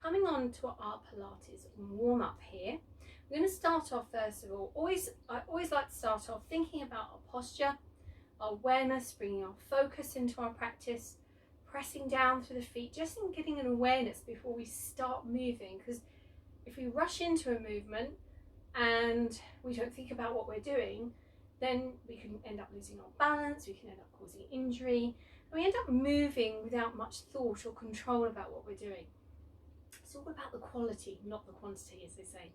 coming on to our Pilates warm up here, we're going to start off first of all. I always like to start off thinking about our posture, our awareness, bringing our focus into our practice, pressing down through the feet, just in getting an awareness before we start moving. Because if we rush into a movement and we don't think about what we're doing, then we can end up losing our balance, we can end up causing injury, and we end up moving without much thought or control about what we're doing. It's all about the quality, not the quantity, as they say.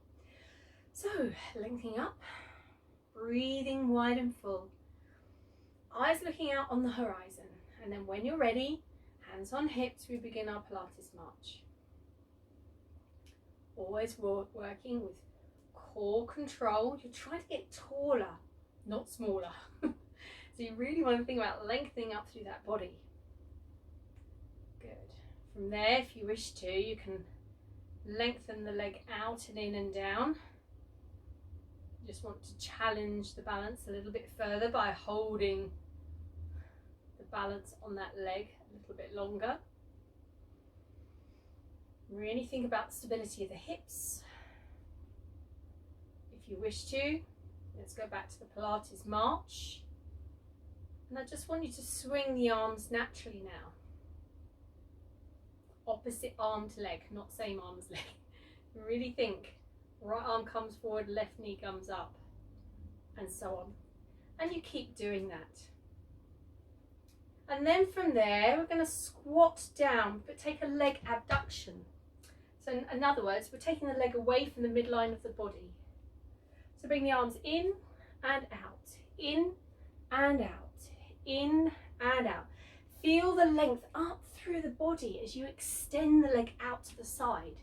So, lengthening up, breathing wide and full, eyes looking out on the horizon, and then when you're ready, hands on hips, we begin our Pilates march. Always working with core control. You're trying to get taller, not smaller. So you really want to think about lengthening up through that body. Good. From there, if you wish to, you can lengthen the leg out and in and down. You just want to challenge the balance a little bit further by holding the balance on that leg a little bit longer. Really think about the stability of the hips. If you wish to, let's go back to the Pilates march. And I just want you to swing the arms naturally now. Opposite arm to leg, not same arm as leg. Really think, right arm comes forward, left knee comes up, and so on. And you keep doing that. And then from there, we're going to squat down, but take a leg abduction. So in other words, we're taking the leg away from the midline of the body. So bring the arms in and out, in and out, in and out. Feel the length up through the body as you extend the leg out to the side.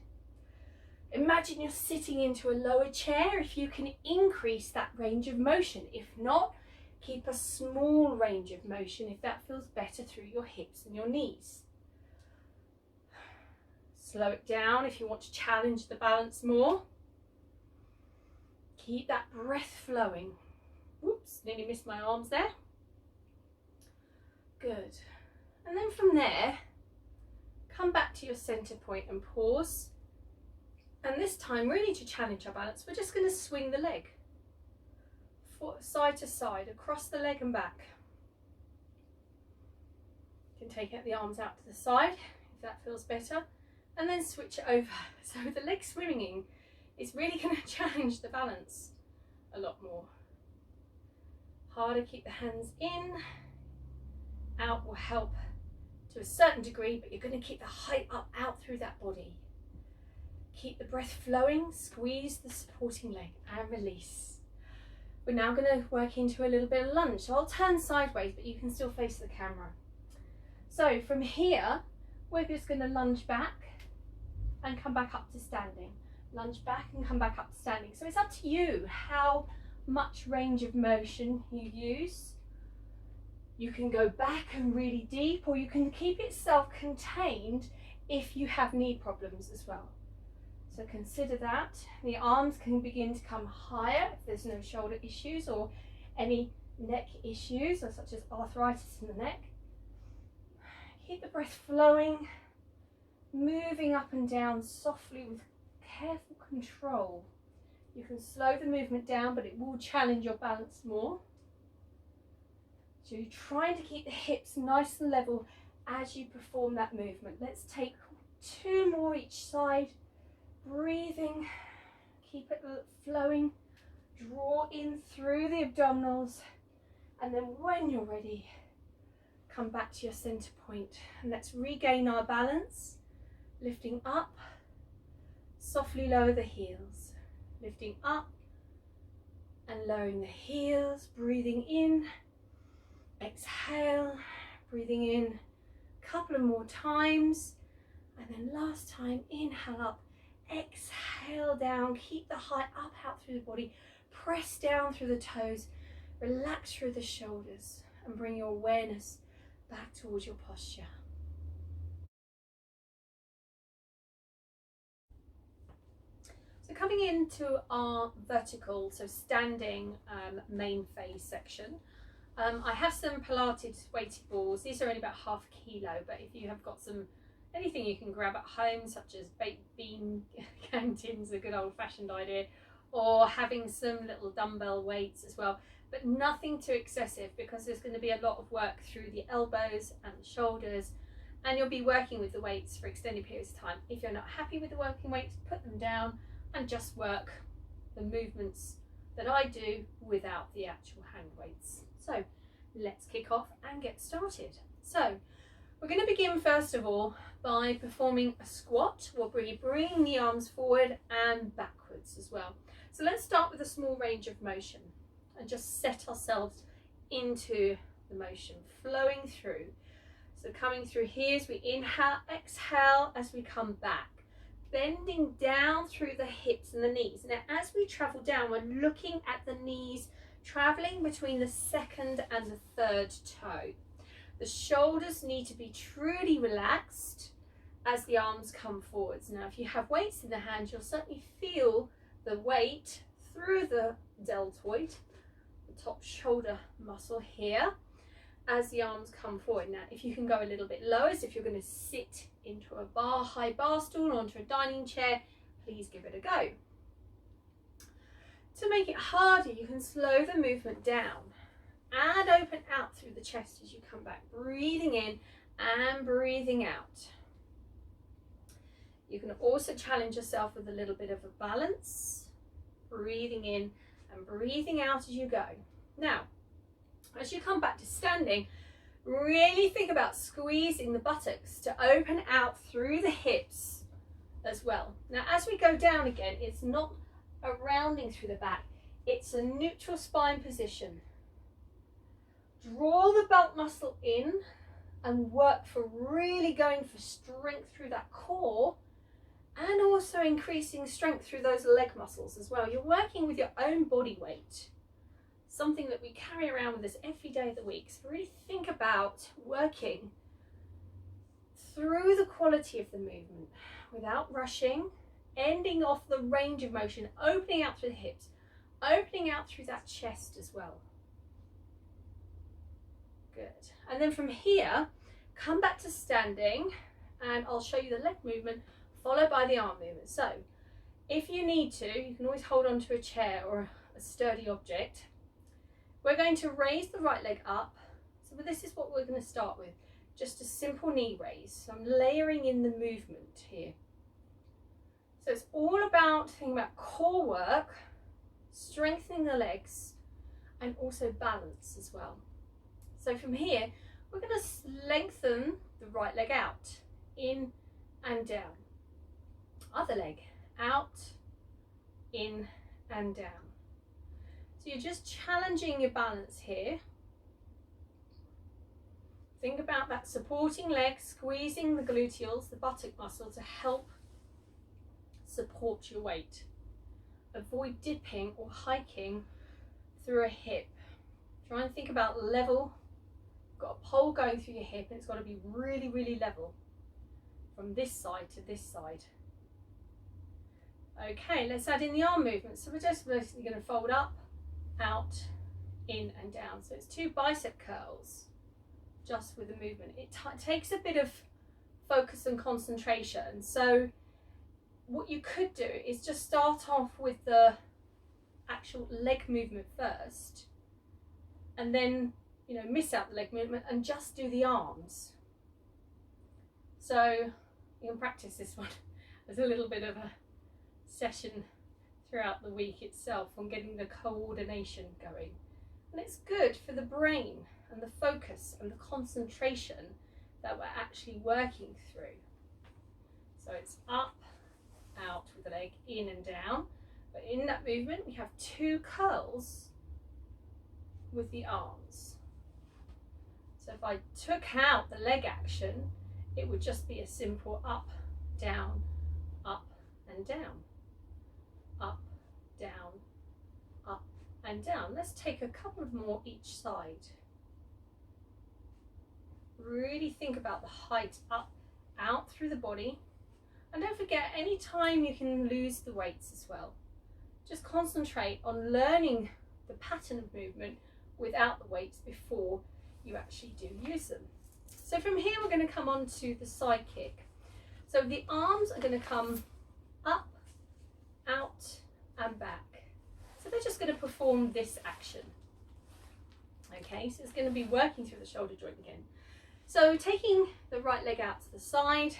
Imagine you're sitting into a lower chair if you can increase that range of motion. If not, keep a small range of motion if that feels better through your hips and your knees. Slow it down if you want to challenge the balance more. Keep that breath flowing. Whoops, nearly missed my arms there. Good. And then from there, come back to your center point and pause. And this time, really to challenge our balance, we're just going to swing the leg side to side, across the leg and back. You can take the arms out to the side if that feels better, and then switch it over. So the leg swinging is really going to challenge the balance a lot more. Harder, keep the hands in. Out will help to a certain degree, but you're going to keep the height up out through that body. Keep the breath flowing, squeeze the supporting leg and release. We're now going to work into a little bit of lunge. So I'll turn sideways, but you can still face the camera. So from here, we're just going to lunge back and come back up to standing. Lunge back and come back up to standing. So it's up to you how much range of motion you use. You can go back and really deep, or you can keep it self-contained if you have knee problems as well. So consider that. The arms can begin to come higher if there's no shoulder issues or any neck issues, or such as arthritis in the neck. Keep the breath flowing, moving up and down softly with careful control. You can slow the movement down, but it will challenge your balance more. So you're trying to keep the hips nice and level as you perform that movement. Let's take 2 more each side. Breathing, keep it flowing. Draw in through the abdominals, and then when you're ready, come back to your center point. And let's regain our balance. Lifting up, softly lower the heels. Lifting up and lowering the heels. Breathing in. Exhale, breathing in a couple of more times, and then last time, inhale up, exhale down, keep the height up out through the body, press down through the toes, relax through the shoulders, and bring your awareness back towards your posture. So coming into our vertical, so standing main phase section, I have some Pilates weighted balls. These are only about half a kilo, but if you have got some anything you can grab at home, such as baked bean cantins, a good old-fashioned idea, or having some little dumbbell weights as well, but nothing too excessive, because there's going to be a lot of work through the elbows and the shoulders, and you'll be working with the weights for extended periods of time. If you're not happy with the working weights, put them down and just work the movements that I do without the actual hand weights. So let's kick off and get started. So we're going to begin first of all by performing a squat. We'll be bringing the arms forward and backwards as well. So let's start with a small range of motion and just set ourselves into the motion, flowing through. So coming through here as we inhale, exhale as we come back, bending down through the hips and the knees. Now as we travel down, we're looking at the knees traveling between the second and the third toe. The shoulders need to be truly relaxed as the arms come forwards. Now if you have weights in the hand, you'll certainly feel the weight through the deltoid, the top shoulder muscle here, as the arms come forward. Now if you can go a little bit lower, as if you're going to sit into a high bar stool or onto a dining chair, please give it a go. To make it harder, you can slow the movement down and open out through the chest as you come back, breathing in and breathing out. You can also challenge yourself with a little bit of a balance, breathing in and breathing out as you go. Now, as you come back to standing, really think about squeezing the buttocks to open out through the hips as well. Now, as we go down again, it's not a rounding through the back, it's a neutral spine position. Draw the belt muscle in and work for really going for strength through that core, and also increasing strength through those leg muscles as well. You're working with your own body weight, something that we carry around with us every day of the week. So really think about working through the quality of the movement without rushing, ending off the range of motion, opening out through the hips, opening out through that chest as well. Good. And then from here, come back to standing, and I'll show you the leg movement followed by the arm movement. So if you need to, you can always hold on to a chair or a sturdy object. We're going to raise the right leg up. So this is what we're going to start with, just a simple knee raise. So I'm layering in the movement here. So it's all about thinking about core work, strengthening the legs, and also balance as well. So from here, we're going to lengthen the right leg out, in and down. Other leg, out, in and down. So you're just challenging your balance here. Think about that supporting leg, squeezing the gluteals, the buttock muscle, to help support your weight. Avoid dipping or hiking through a hip. Try and think about level. You've got a pole going through your hip, and it's got to be really, really level from this side to this side. Okay, let's add in the arm movement. So we're just basically going to fold up, out, in and down. So it's 2 bicep curls just with the movement. It takes a bit of focus and concentration. So what you could do is just start off with the actual leg movement first, and then miss out the leg movement and just do the arms. So you can practice this one as a little bit of a session throughout the week itself on getting the coordination going. And it's good for the brain and the focus and the concentration that we're actually working through. So it's up, out with the leg, in and down. But in that movement, we have 2 curls with the arms. So if I took out the leg action, it would just be a simple up, down, and down. Up, down, up and down. Let's take a couple of more each side. Really think about the height up, out through the body. And don't forget, any time you can lose the weights as well. Just concentrate on learning the pattern of movement without the weights before you actually do use them. So from here, we're going to come on to the side kick. So the arms are going to come up, out and back. So they're just going to perform this action. Okay, so it's going to be working through the shoulder joint again. So taking the right leg out to the side,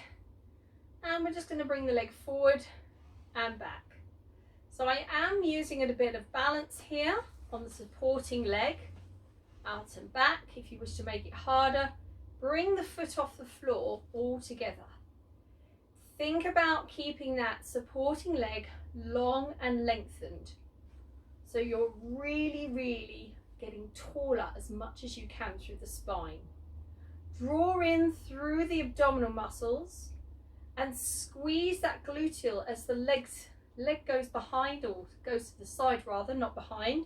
and we're just going to bring the leg forward and back. So I am using a bit of balance here on the supporting leg, out and back. If you wish to make it harder, bring the foot off the floor all together. Think about keeping that supporting leg long and lengthened. So you're really getting taller as much as you can through the spine. Draw in through the abdominal muscles and squeeze that gluteal as the leg goes behind, or goes to the side rather, not behind,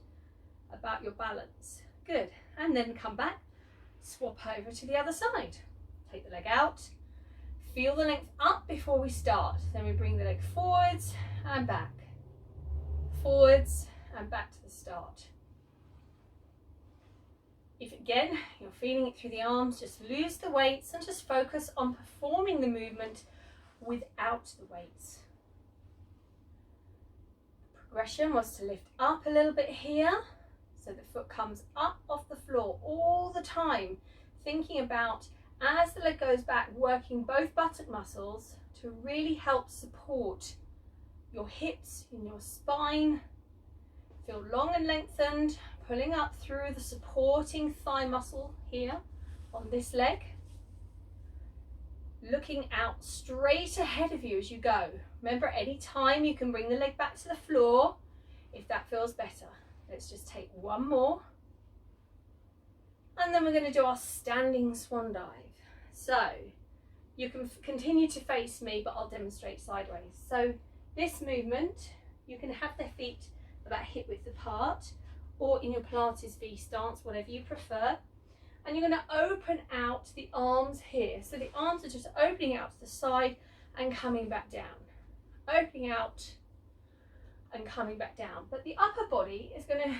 about your balance. Good. And then come back, swap over to the other side. Take the leg out, feel the length up before we start. Then we bring the leg forwards and back, forwards and back to the start. If again you're feeling it through the arms, just lose the weights and just focus on performing the movement without the weights. Progression was to lift up a little bit here, so the foot comes up off the floor all the time, thinking about, as the leg goes back, working both buttock muscles to really help support your hips and your spine. Feel long and lengthened, pulling up through the supporting thigh muscle here on this leg. Looking out straight ahead of you as you go. Remember, any time you can bring the leg back to the floor if that feels better. Let's just take one more. And then we're going to do our standing swan dive. So you can continue to face me, but I'll demonstrate sideways. So this movement, you can have the feet about hip width apart, or in your Pilates V stance, whatever you prefer. And you're going to open out the arms here. So the arms are just opening out to the side and coming back down. Opening out and coming back down. But the upper body is going to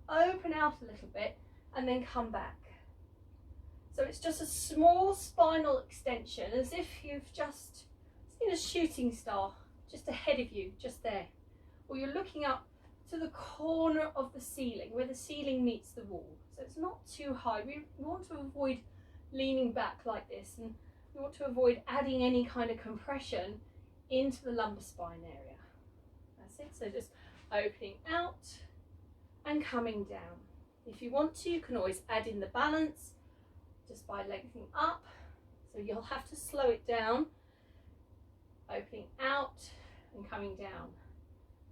open out a little bit and then come back. So it's just a small spinal extension, as if you've just seen a shooting star just ahead of you, just there. Or you're looking up to the corner of the ceiling, where the ceiling meets the wall. So it's not too high. We want to avoid leaning back like this, and we want to avoid adding any kind of compression into the lumbar spine area. That's it. So just opening out and coming down. If you want to, you can always add in the balance just by lengthening up. So you'll have to slow it down. Opening out and coming down.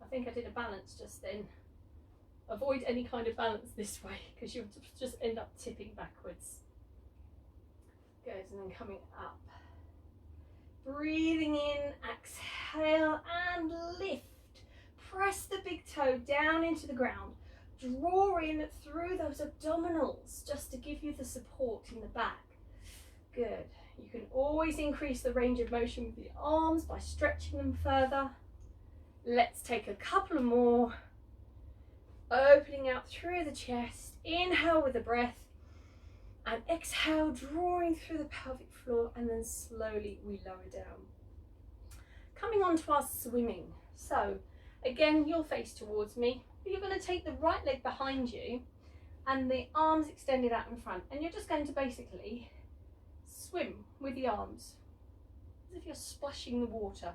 I think I did a balance just then. Avoid any kind of balance this way, because you'll just end up tipping backwards. Good, and then coming up. Breathing in, exhale and lift. Press the big toe down into the ground. Draw in through those abdominals just to give you the support in the back. Good. You can always increase the range of motion with the arms by stretching them further. Let's take a couple more. Opening out through the chest. Inhale with a breath. And exhale, drawing through the pelvic floor, and then slowly we lower down. Coming on to our swimming. So again, you'll face towards me. You're going to take the right leg behind you and the arms extended out in front. And you're just going to basically swim with the arms, as if you're splashing the water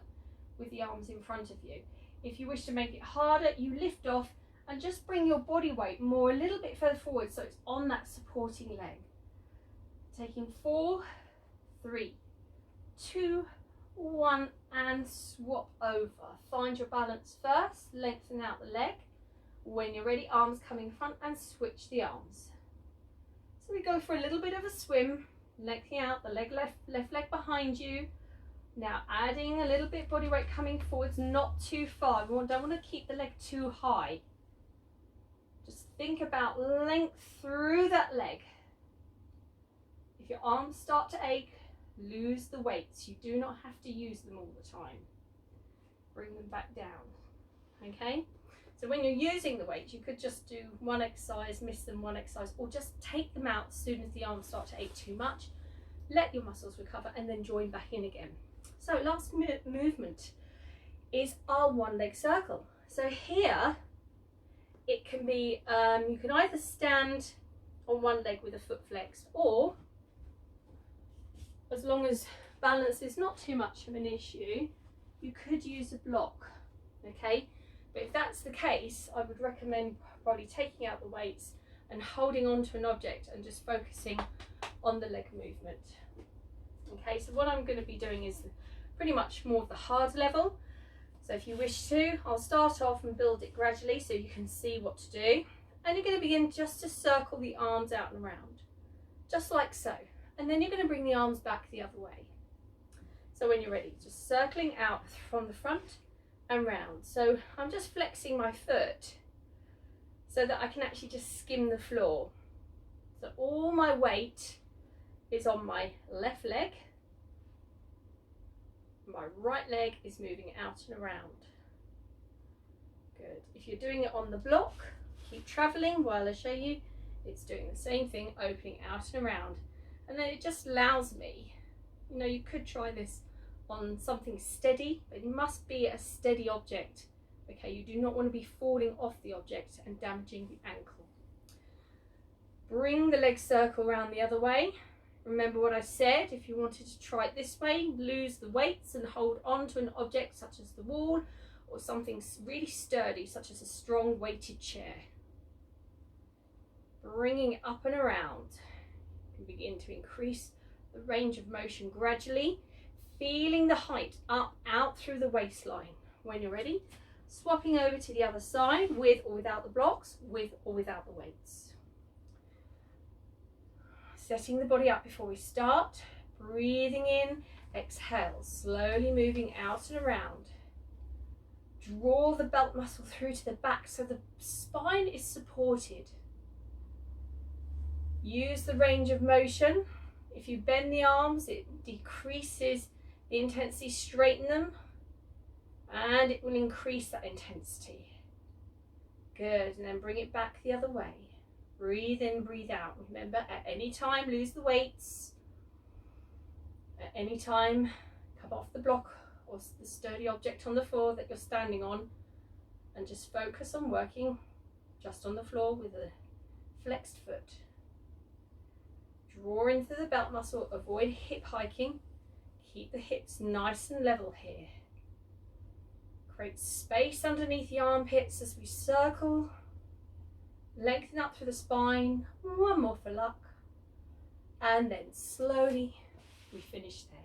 with the arms in front of you. If you wish to make it harder, you lift off and just bring your body weight more a little bit further forward, so it's on that supporting leg. Taking 4, 3, 2, 1, and swap over. Find your balance first, lengthen out the leg. When you're ready, arms coming front, and switch the arms. So we go for a little bit of a swim, lengthening out the leg, left leg behind you. Now adding a little bit body weight coming forwards, not too far. We don't want to keep the leg too high. Just think about length through that leg. If your arms start to ache, lose the weights. You do not have to use them all the time. Bring them back down. Okay? So when you're using the weights, you could just do one exercise, miss them one exercise, or just take them out as soon as the arms start to ache too much. Let your muscles recover and then join back in again. So last movement is our one leg circle. So here it can be, you can either stand on one leg with a foot flexed, or as long as balance is not too much of an issue, you could use a block, okay? But if that's the case, I would recommend probably taking out the weights and holding on to an object and just focusing on the leg movement. Okay, so what I'm going to be doing is pretty much more of the hard level. So if you wish to, I'll start off and build it gradually so you can see what to do. And you're going to begin just to circle the arms out and around, just like so. And then you're going to bring the arms back the other way. So when you're ready, just circling out from the front and round. So I'm just flexing my foot so that I can actually just skim the floor. So all my weight is on my left leg. My right leg is moving out and around. Good. If you're doing it on the block, keep traveling while I show you. It's doing the same thing, opening out and around. And then it just allows me, you know, you could try this on something steady, but it must be a steady object. Okay, you do not want to be falling off the object and damaging the ankle. Bring the leg circle around the other way. Remember what I said, if you wanted to try it this way, lose the weights and hold on to an object such as the wall or something really sturdy such as a strong weighted chair. Bringing it up and around. You can begin to increase the range of motion gradually, feeling the height up, out through the waistline. When you're ready, swapping over to the other side with or without the blocks, with or without the weights. Setting the body up before we start, breathing in, exhale, slowly moving out and around. Draw the belt muscle through to the back so the spine is supported. Use the range of motion. If you bend the arms, it decreases the intensity, straighten them, and it will increase that intensity. Good, and then bring it back the other way. Breathe in, breathe out. Remember, at any time, lose the weights. At any time, come off the block or the sturdy object on the floor that you're standing on, and just focus on working just on the floor with a flexed foot. Draw into the belt muscle, avoid hip hiking. Keep the hips nice and level here. Create space underneath the armpits as we circle. Lengthen up through the spine. One more for luck. And then slowly we finish there.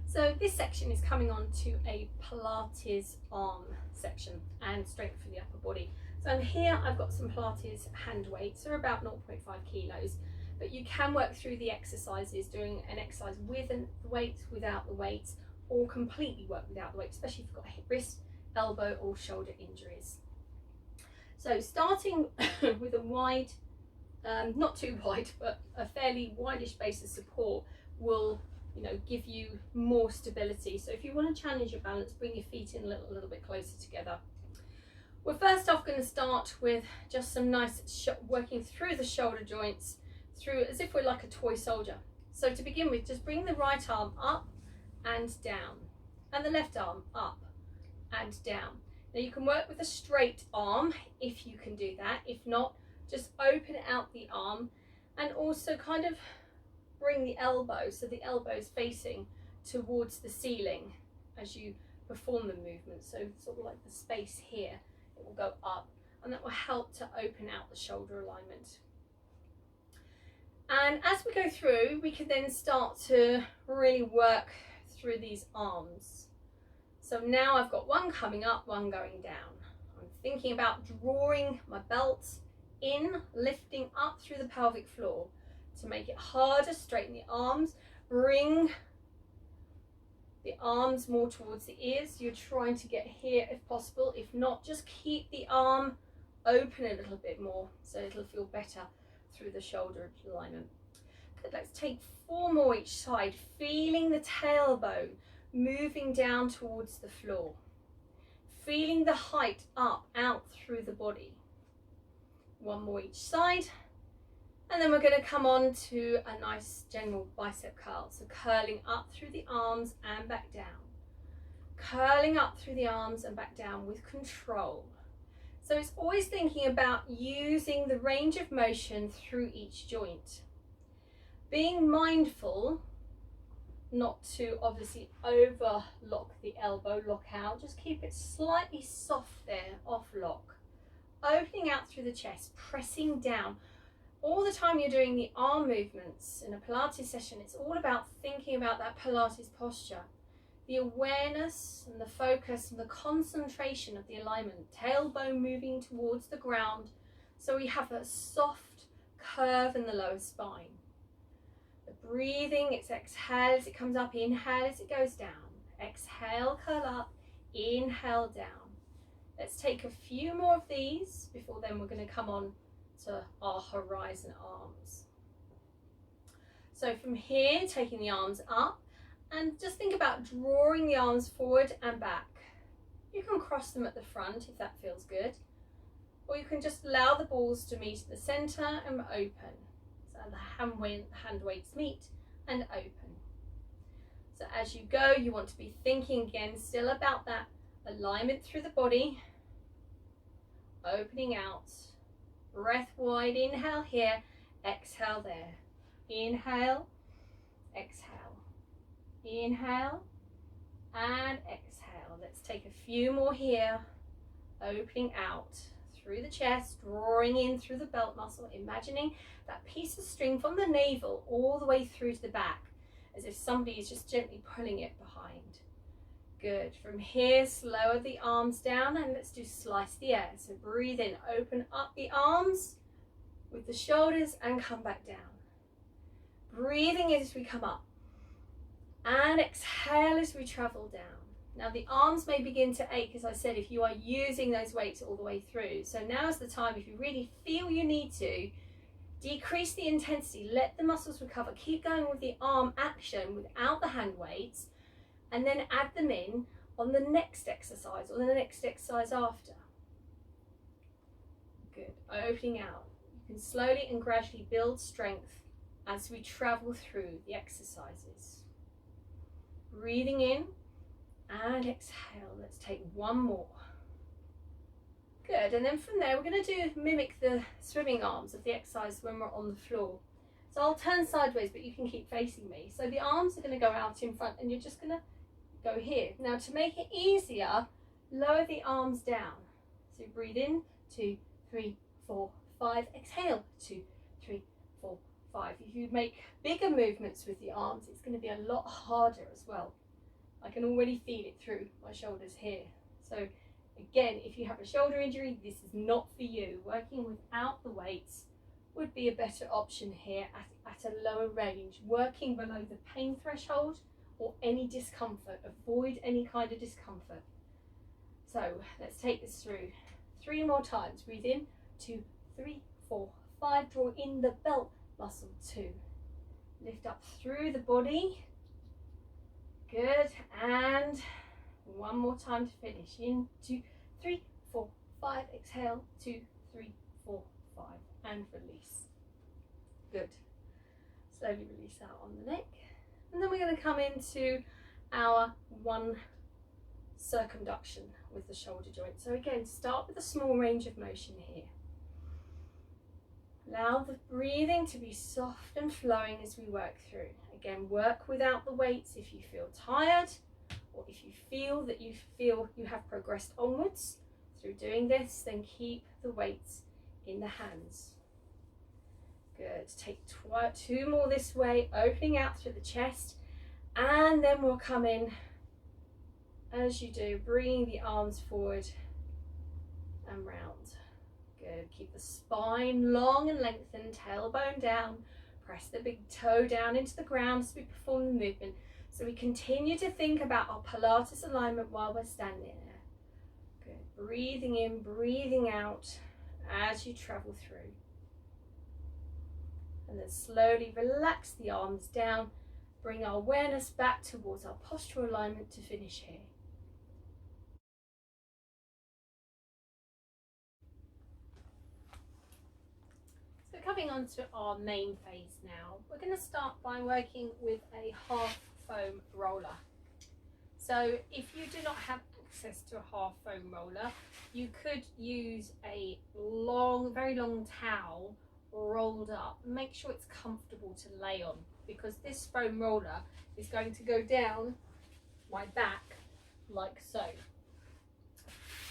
So this section is coming on to a Pilates arm section and strength for the upper body. So here I've got some Pilates hand weights, they're about 0.5 kilos, but you can work through the exercises, doing an exercise with the weights, without the weights, or completely work without the weight, especially if you've got wrist, elbow or shoulder injuries. So starting with a wide, not too wide, but a fairly wideish base of support will, you know, give you more stability. So if you want to challenge your balance, bring your feet in a little bit closer together. We're first off going to start with just some nice working through the shoulder joints, through as if we're like a toy soldier. So to begin with, just bring the right arm up and down, and the left arm up and down. Now you can work with a straight arm if you can do that. If not, just open out the arm and also kind of bring the elbow so the elbow is facing towards the ceiling as you perform the movement. So sort of like the space here, it will go up, and that will help to open out the shoulder alignment. And as we go through, we can then start to really work through these arms. So now I've got one coming up, one going down. I'm thinking about drawing my belt in, lifting up through the pelvic floor. To make it harder, straighten the arms, bring the arms more towards the ears. You're trying to get here if possible. If not, just keep the arm open a little bit more so it'll feel better through the shoulder alignment. Good, let's take 4 more each side, feeling the tailbone moving down towards the floor. Feeling the height up, out through the body. 1 more each side. And then we're going to come on to a nice general bicep curl. So curling up through the arms and back down. Curling up through the arms and back down with control. So it's always thinking about using the range of motion through each joint. Being mindful not to obviously overlock the elbow, lock out. Just keep it slightly soft there, off lock. Opening out through the chest, pressing down. All the time you're doing the arm movements in a Pilates session, it's all about thinking about that Pilates posture. The awareness and the focus and the concentration of the alignment, tailbone moving towards the ground, so we have a soft curve in the lower spine. The breathing, it's exhale as it comes up, inhale as it goes down. Exhale, curl up, inhale down. Let's take a few more of these before then we're going to come on to our horizon arms. So from here, taking the arms up, and just think about drawing the arms forward and back. You can cross them at the front if that feels good, or you can just allow the balls to meet at the center and open. So the hand weights meet and open. So as you go, you want to be thinking again still about that alignment through the body, opening out, breath wide, inhale here, exhale there, inhale, exhale. Inhale and exhale. Let's take a few more here. Opening out through the chest, drawing in through the belt muscle, imagining that piece of string from the navel all the way through to the back, as if somebody is just gently pulling it behind. Good. From here, lower the arms down and let's do slice the air. So breathe in, open up the arms with the shoulders and come back down. Breathing in as we come up. And exhale as we travel down. Now the arms may begin to ache, as I said, if you are using those weights all the way through. So now is the time, if you really feel you need to, decrease the intensity, let the muscles recover, keep going with the arm action without the hand weights, and then add them in on the next exercise or the next exercise after. Good, opening out. You can slowly and gradually build strength as we travel through the exercises. Breathing in and exhale. Let's take one more. Good, and then from there we're going to mimic the swimming arms of the exercise when we're on the floor. So I'll turn sideways, but you can keep facing me. So the arms are going to go out in front and you're just going to go here. Now to make it easier, lower the arms down. So breathe in, 2, 3, 4, 5. Exhale, 2, 3, 4, 5. If you make bigger movements with the arms, it's going to be a lot harder as well. I can already feel it through my shoulders here. So again, if you have a shoulder injury, this is not for you. Working without the weights would be a better option here at a lower range. Working below the pain threshold or any discomfort. Avoid any kind of discomfort. So let's take this through 3 more times. Breathe in, 2, 3, 4, 5. Draw in the belt muscle, 2. Lift up through the body. Good, and one more time to finish. In, 2, 3, 4, 5. Exhale, 2, 3, 4, 5, and release. Good. Slowly release out on the neck. And then we're going to come into our one circumduction with the shoulder joint. So again, start with a small range of motion here. Allow the breathing to be soft and flowing as we work through. Again, work without the weights if you feel tired, or if you feel that you have progressed onwards through doing this, then keep the weights in the hands. Good. Take 2 more this way, opening out through the chest, and then we'll come in as you do, bringing the arms forward and round. Good. Keep the spine long and lengthened, tailbone down. Press the big toe down into the ground as we perform the movement. So we continue to think about our Pilates alignment while we're standing there. Good. Breathing in, breathing out as you travel through. And then slowly relax the arms down. Bring our awareness back towards our postural alignment to finish here. So coming on to our main phase now. We're going to start by working with a half foam roller. So if you do not have access to a half foam roller, you could use a long, very long towel rolled up. Make sure it's comfortable to lay on, because this foam roller is going to go down my back like so.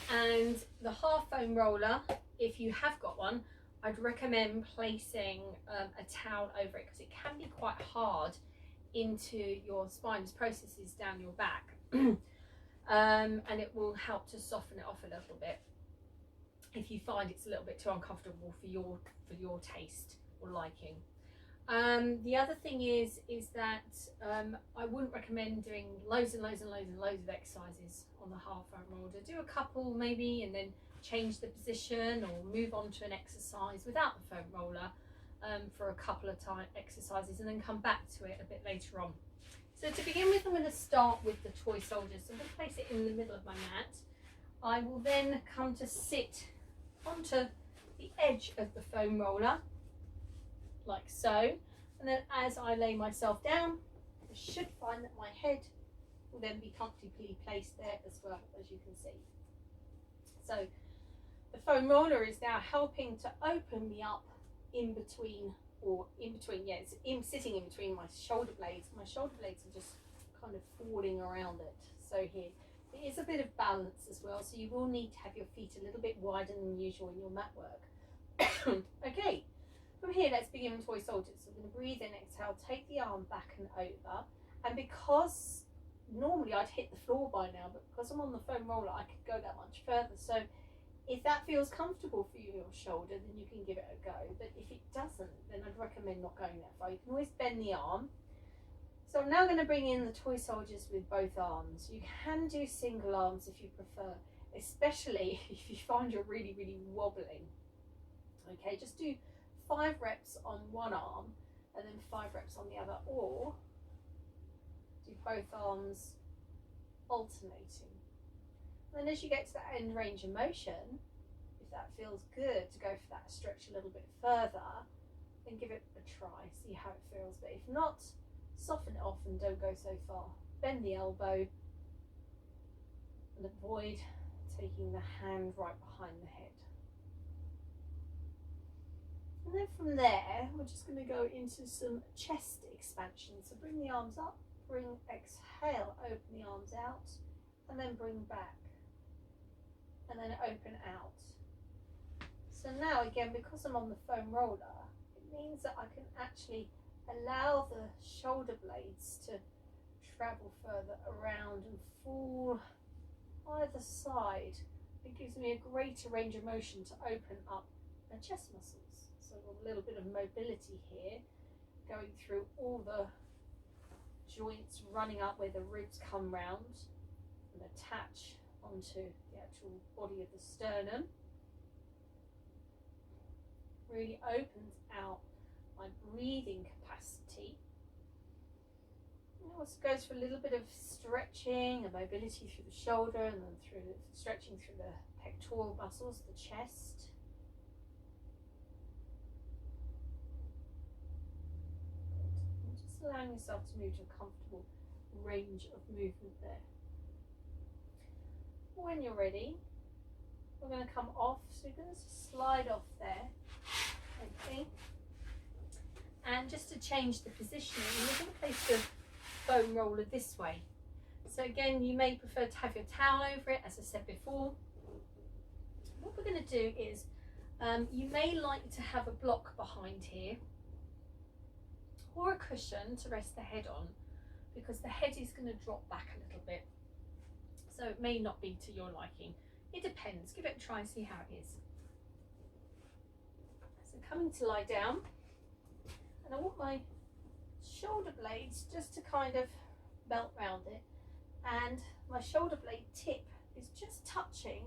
And the half foam roller, if you have got one, I'd recommend placing a towel over it, because it can be quite hard into your spinous processes down your back. And it will help to soften it off a little bit if you find it's a little bit too uncomfortable for your taste or liking. The other thing is that I wouldn't recommend doing loads and loads and loads and loads of exercises on the half foam roller. Do a couple maybe, and then change the position or move on to an exercise without the foam roller for a couple of exercises, and then come back to it a bit later on. So to begin with, I'm going to start with the toy soldiers. So I'm going to place it in the middle of my mat. I will then come to sit onto the edge of the foam roller, like so. And then as I lay myself down, I should find that my head will then be comfortably placed there as well, as you can see. So the foam roller is now helping to open me up in between, yeah, it's sitting in between my shoulder blades. My shoulder blades are just kind of falling around it. So here, it is a bit of balance as well, so you will need to have your feet a little bit wider than usual in your mat work. Okay, from here, let's begin with toy soldiers. So I'm going to breathe in, exhale, take the arm back and over. And because normally I'd hit the floor by now, but because I'm on the foam roller, I could go that much further. So if that feels comfortable for you, your shoulder, then you can give it a go. But if it doesn't, then I'd recommend not going that far. You can always bend the arm. So I'm now going to bring in the toy soldiers with both arms. You can do single arms if you prefer, especially if you find you're really, really wobbling. Okay, just do 5 reps on one arm and then 5 reps on the other, or do both arms alternating. And then as you get to that end range of motion, if that feels good to go for that stretch a little bit further, then give it a try, see how it feels. But if not, soften it off and don't go so far. Bend the elbow and avoid taking the hand right behind the head. And then from there, we're just going to go into some chest expansion. So bring the arms up, exhale, open the arms out, and then bring back. And then open out. So now again, because I'm on the foam roller, it means that I can actually allow the shoulder blades to travel further around and fall either side. It gives me a greater range of motion to open up my chest muscles. So a little bit of mobility here, going through all the joints, running up where the ribs come round and attach onto the actual body of the sternum. Really opens out my breathing capacity. And it also goes for a little bit of stretching and mobility through the shoulder, and then stretching through the pectoral muscles, the chest. And just allowing yourself to move to a comfortable range of movement there. When you're ready, we're going to come off, so you're going to slide off there, okay, and just to change the positioning, we're going to place the foam roller this way. So again, you may prefer to have your towel over it, as I said before. What we're going to do is, you may like to have a block behind here, or a cushion to rest the head on, because the head is going to drop back a little bit. So it may not be to your liking. It depends. Give it a try and see how it is. So coming to lie down, and I want my shoulder blades just to kind of melt round it, and my shoulder blade tip is just touching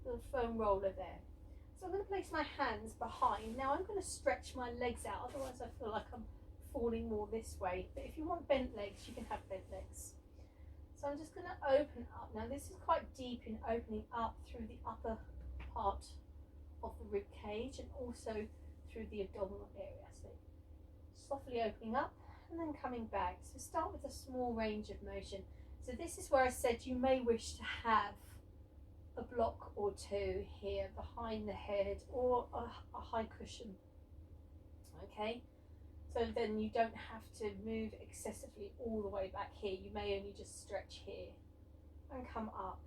the foam roller there. So I'm going to place my hands behind. Now I'm going to stretch my legs out, otherwise I feel like I'm falling more this way. But if you want bent legs, you can have bent legs. So I'm just going to open up. Now this is quite deep in opening up through the upper part of the rib cage and also through the abdominal area. So softly opening up and then coming back. So start with a small range of motion. So this is where I said you may wish to have a block or two here behind the head, or a high cushion. Okay, so then you don't have to move excessively all the way back here. You may only just stretch here and come up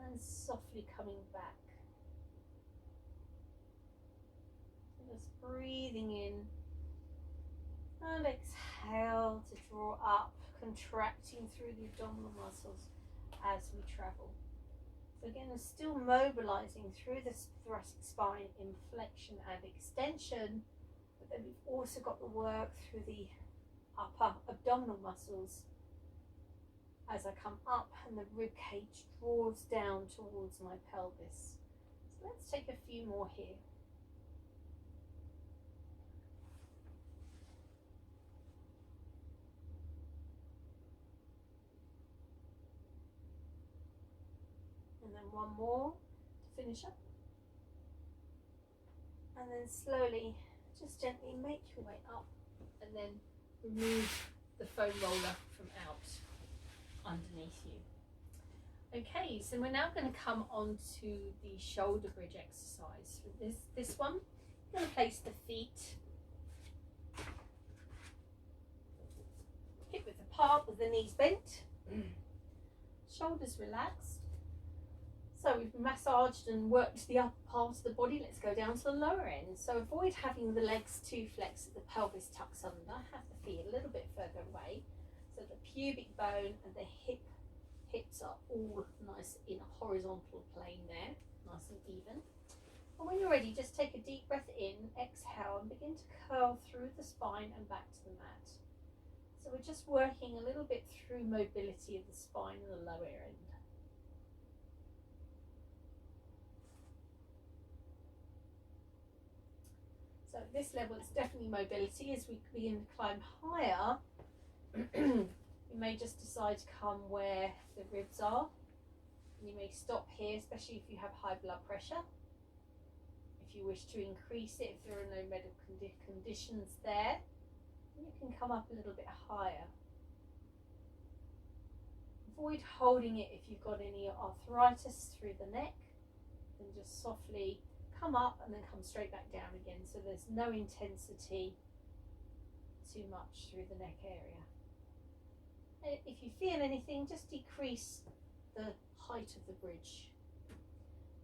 and softly coming back. Just breathing in and exhale to draw up, contracting through the abdominal muscles as we travel. So again, we're still mobilizing through the thoracic spine in flexion and extension, but then we've also got the work through the upper abdominal muscles as I come up and the rib cage draws down towards my pelvis. So let's take a few more here. And then one more to finish up. And then slowly, just gently make your way up and then remove the foam roller from out underneath you. Okay, so we're now going to come on to the shoulder bridge exercise. For this one, I'm going to place the feet hip width apart with the knees bent, shoulders relaxed. So we've massaged and worked the upper part of the body. Let's go down to the lower end. So avoid having the legs too flexed, the pelvis tucks under. Have the feet a little bit further away. So the pubic bone and the hips are all nice in a horizontal plane there, nice and even. And when you're ready, just take a deep breath in, exhale, and begin to curl through the spine and back to the mat. So we're just working a little bit through mobility of the spine and the lower end. So at this level, it's definitely mobility. As we begin to climb higher, you may just decide to come where the ribs are. You may stop here, especially if you have high blood pressure. If you wish to increase it, if there are no medical conditions there, you can come up a little bit higher. Avoid holding it if you've got any arthritis through the neck, and just softly come up and then come straight back down again, so there's no intensity too much through the neck area. If you feel anything, just decrease the height of the bridge.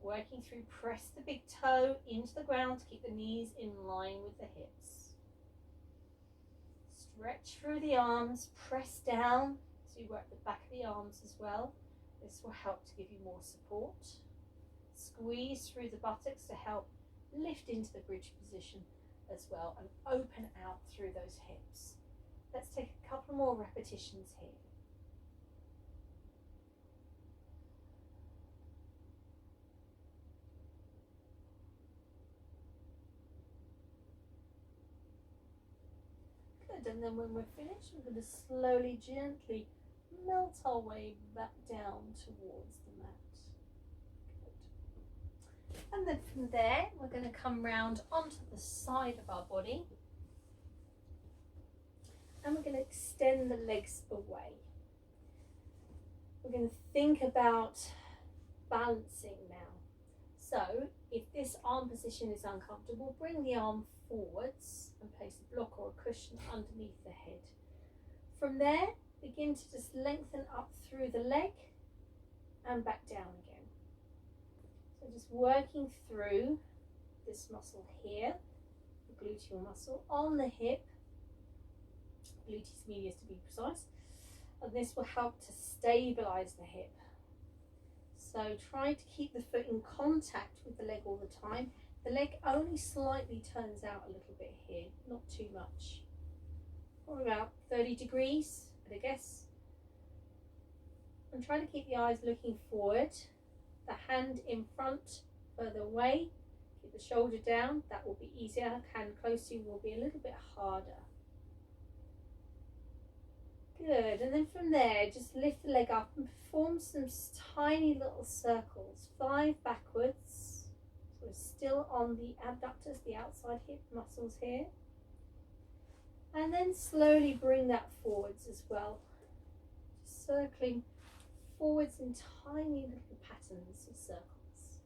Working through, press the big toe into the ground to keep the knees in line with the hips. Stretch through the arms, press down, so you work the back of the arms as well. This will help to give you more support. Squeeze through the buttocks to help lift into the bridge position as well, and open out through those hips. Let's take a couple more repetitions here. Good, and then when we're finished, we're going to slowly, gently melt our way back down towards the mat. And then from there, we're going to come round onto the side of our body. And we're going to extend the legs away. We're going to think about balancing now. So, if this arm position is uncomfortable, bring the arm forwards and place a block or a cushion underneath the head. From there, begin to just lengthen up through the leg and back down again. So just working through this muscle here, the gluteal muscle on the hip, gluteus medius to be precise, and this will help to stabilize the hip. So try to keep the foot in contact with the leg all the time. The leg only slightly turns out a little bit here, not too much. Or about 30 degrees, I'd guess. And try to keep the eyes looking forward. The hand in front, further away. Keep the shoulder down, that will be easier. Hand close to you will be a little bit harder. Good, and then from there, just lift the leg up and perform some tiny little circles. 5 backwards. So we're still on the abductors, the outside hip muscles here. And then slowly bring that forwards as well. Circling forwards in tiny little patterns of circles.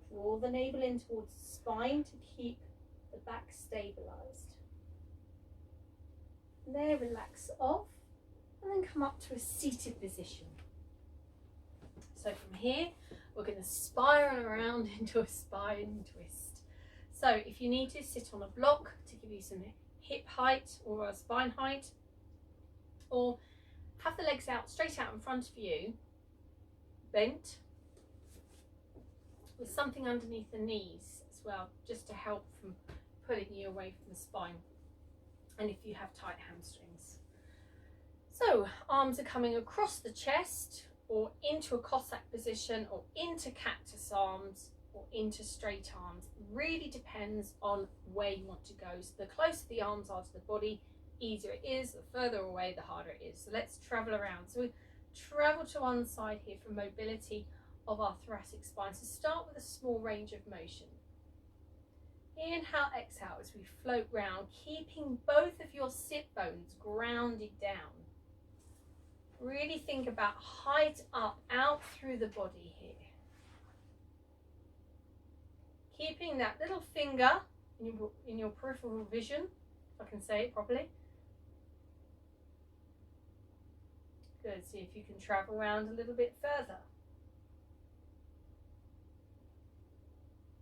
Draw the navel in towards the spine to keep the back stabilized. And there, relax off, and then come up to a seated position. So from here, we're going to spiral around into a spine twist. So if you need to, sit on a block to give you some hip height or a spine height, or have the legs out, straight out in front of you, bent, with something underneath the knees as well, just to help from pulling you away from the spine, and if you have tight hamstrings. So arms are coming across the chest, or into a Cossack position, or into cactus arms, or into straight arms. It really depends on where you want to go. So the closer the arms are to the body, easier it is. The further away, the harder it is. So let's travel around. So we travel to one side here for mobility of our thoracic spine. So start with a small range of motion. Inhale, exhale as we float round, keeping both of your sit bones grounded down. Really think about height up, out through the body here. Keeping that little finger in your peripheral vision, if I can say it properly. Good, see if you can travel around a little bit further.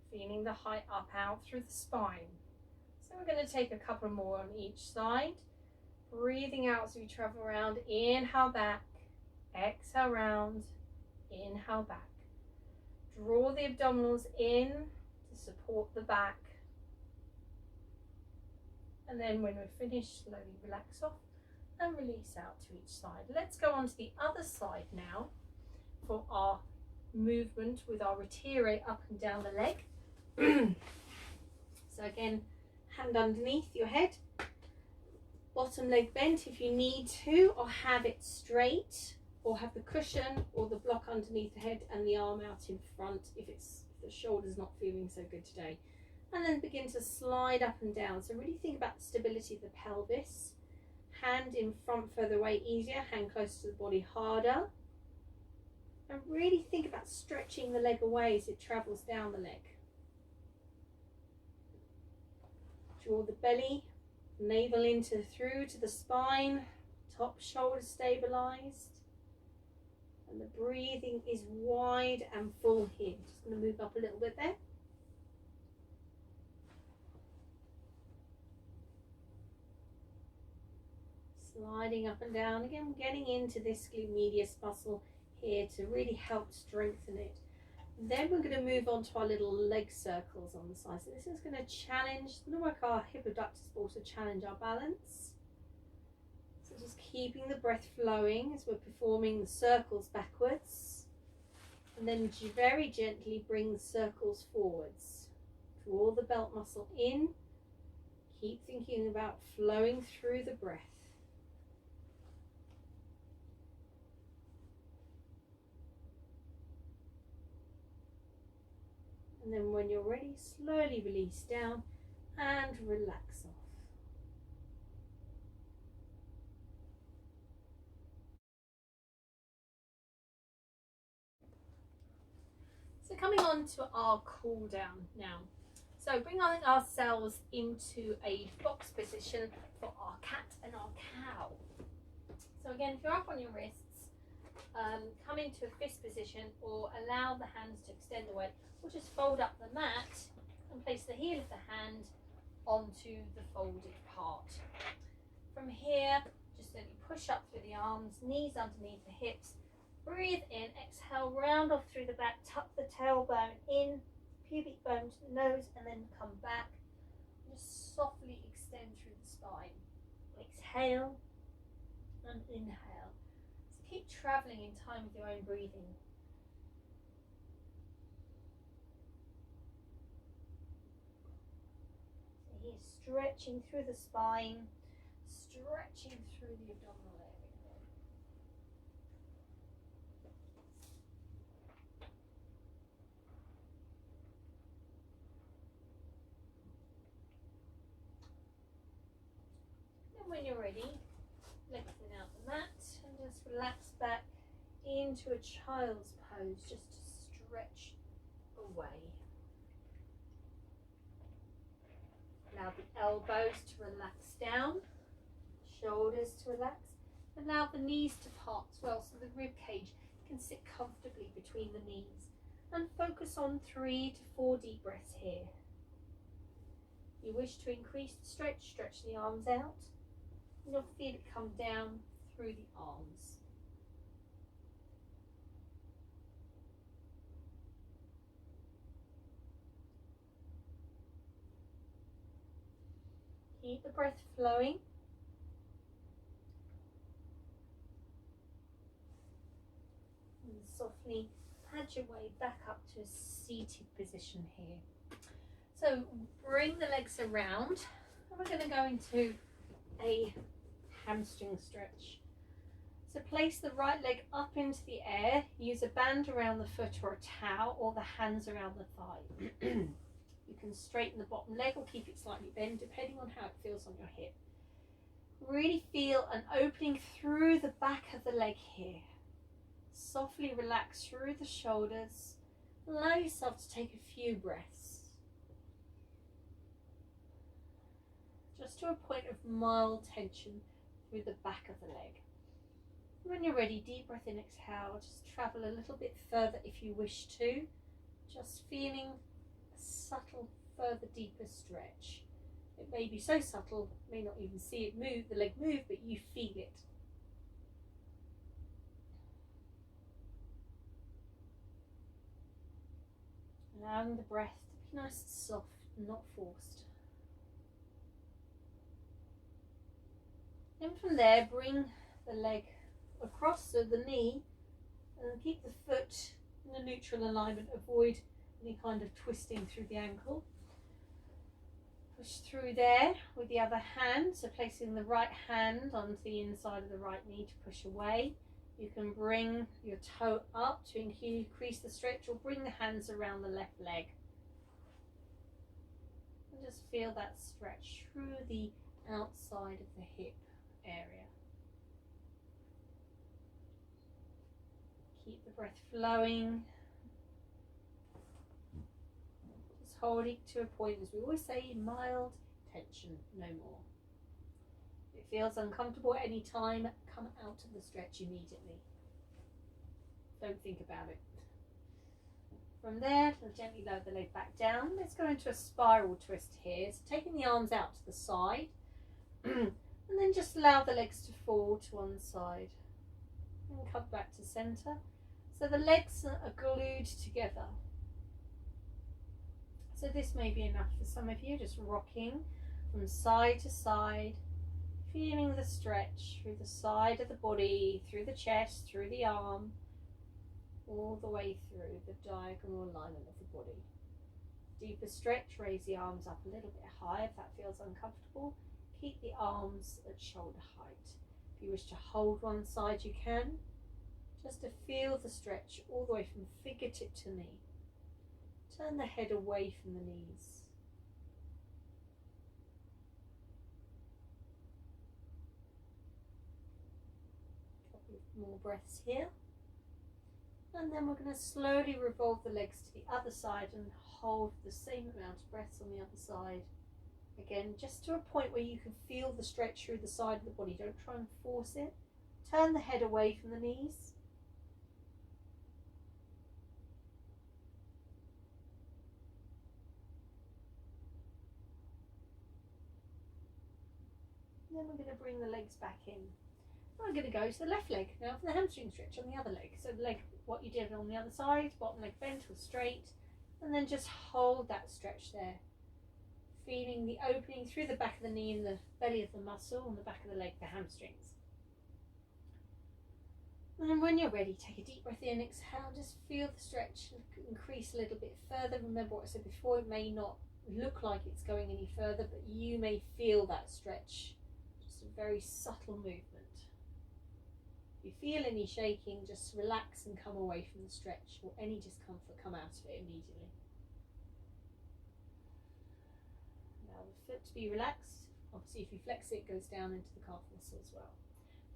Feeling the height up, out through the spine. So we're going to take a couple more on each side. Breathing out as we travel around. Inhale back, exhale round, inhale back. Draw the abdominals in to support the back. And then when we're finished, slowly relax off and release out to each side. Let's go on to the other side now for our movement with our retire up and down the leg. So again, hand underneath your head, bottom leg bent if you need to, or have it straight, or have the cushion or the block underneath the head and the arm out in front if the shoulder's not feeling so good today. And then begin to slide up and down. So really think about the stability of the pelvis. Hand in front further away easier, hand closer to the body harder. And really think about stretching the leg away as it travels down the leg. Draw the belly, navel into through to the spine, top shoulder stabilized. And the breathing is wide and full here. Just going to move up a little bit there. Sliding up and down again, getting into this glute medius muscle here to really help strengthen it. Then we're going to move on to our little leg circles on the side. So this is going to challenge, it's going to work our hip abductors, but also challenge our balance. So just keeping the breath flowing as we're performing the circles backwards. And then very gently bring the circles forwards. Draw the belt muscle in. Keep thinking about flowing through the breath. And then when you're ready, slowly release down and relax off. So coming on to our cool down now. So bring ourselves into a box position for our cat and our cow. So again, if you're up on your wrists, come into a fist position or allow the hands to extend away, or just fold up the mat and place the heel of the hand onto the folded part. From here, just gently push up through the arms, knees underneath the hips. Breathe in, exhale, round off through the back, tuck the tailbone in, pubic bone to the nose, and then come back. Just softly extend through the spine. Exhale and inhale. So keep traveling in time with your own breathing. So here's stretching through the spine, stretching through the abdominal area. When you're ready, lengthen out the mat and just relax back into a child's pose, just to stretch away. Allow the elbows to relax down, shoulders to relax. Allow the knees to part as well, so the rib cage can sit comfortably between the knees. And focus on 3 to 4 deep breaths here. You wish to increase the stretch, stretch the arms out. You'll feel it come down through the arms. Keep the breath flowing. And softly pad your way back up to a seated position here. So bring the legs around and we're going to go into a hamstring stretch. So place the right leg up into the air, use a band around the foot or a towel, or the hands around the thigh. You can straighten the bottom leg or keep it slightly bent depending on how it feels on your hip. Really feel an opening through the back of the leg here. Softly relax through the shoulders. Allow yourself to take a few breaths. Just to a point of mild tension through the back of the leg. When you're ready, deep breath in, exhale. Just travel a little bit further if you wish to. Just feeling a subtle, further, deeper stretch. It may be so subtle, you may not even see it move, the leg move, but you feel it. Allowing the breath to be nice and soft, not forced. Then from there, bring the leg across, so the knee, and keep the foot in a neutral alignment. Avoid any kind of twisting through the ankle. Push through there with the other hand, so placing the right hand onto the inside of the right knee to push away. You can bring your toe up to increase the stretch, or bring the hands around the left leg. And just feel that stretch through the outside of the hip area. Keep the breath flowing. Just holding to a point, as we always say, mild tension, no more. If it feels uncomfortable at any time, come out of the stretch immediately. Don't think about it. From there, gently lower the leg back down. Let's go into a spiral twist here. So taking the arms out to the side. And then just allow the legs to fall to one side and come back to centre. So the legs are glued together. So this may be enough for some of you, just rocking from side to side, feeling the stretch through the side of the body, through the chest, through the arm, all the way through the diagonal alignment of the body. Deeper stretch, raise the arms up a little bit high if that feels uncomfortable. Keep the arms at shoulder height. If you wish to hold one side, you can. Just to feel the stretch all the way from fingertip to knee. Turn the head away from the knees. A couple of more breaths here. And then we're going to slowly revolve the legs to the other side and hold the same amount of breaths on the other side. Again, just to a point where you can feel the stretch through the side of the body. Don't try and force it. Turn the head away from the knees. And then we're going to bring the legs back in. I'm going to go to the left leg now for the hamstring stretch on the other leg. So the leg, what you did on the other side, bottom leg bent or straight, and then just hold that stretch there. Feeling the opening through the back of the knee and the belly of the muscle on the back of the leg, the hamstrings. And then when you're ready, take a deep breath in, exhale, just feel the stretch increase a little bit further. Remember what I said before, it may not look like it's going any further, but you may feel that stretch. Just a very subtle movement. If you feel any shaking, just relax and come away from the stretch, or any discomfort, come out of it immediately. Allow the foot to be relaxed, Obviously, if you flex it, it goes down into the calf muscle as well.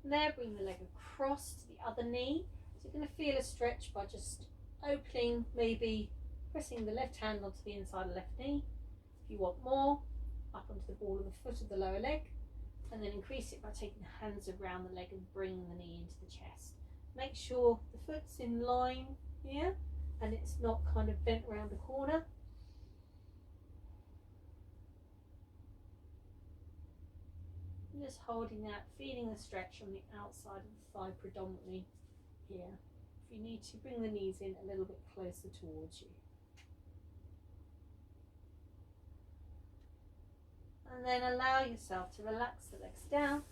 From there, bring the leg across to the other knee. So you're going to feel a stretch by just opening, maybe pressing the left hand onto the inside of the left knee. If you want more, up onto the ball of the foot of the lower leg, and then increase it by taking the hands around the leg and bringing the knee into the chest. Make sure the foot's in line here and it's not kind of bent around the corner. Just holding that, feeling the stretch on the outside of the thigh predominantly here. If you need to, bring the knees in a little bit closer towards you. And then allow yourself to relax the legs down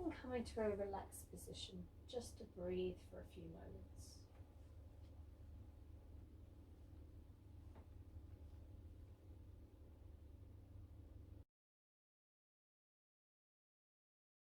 and come into a relaxed position just to breathe for a few moments.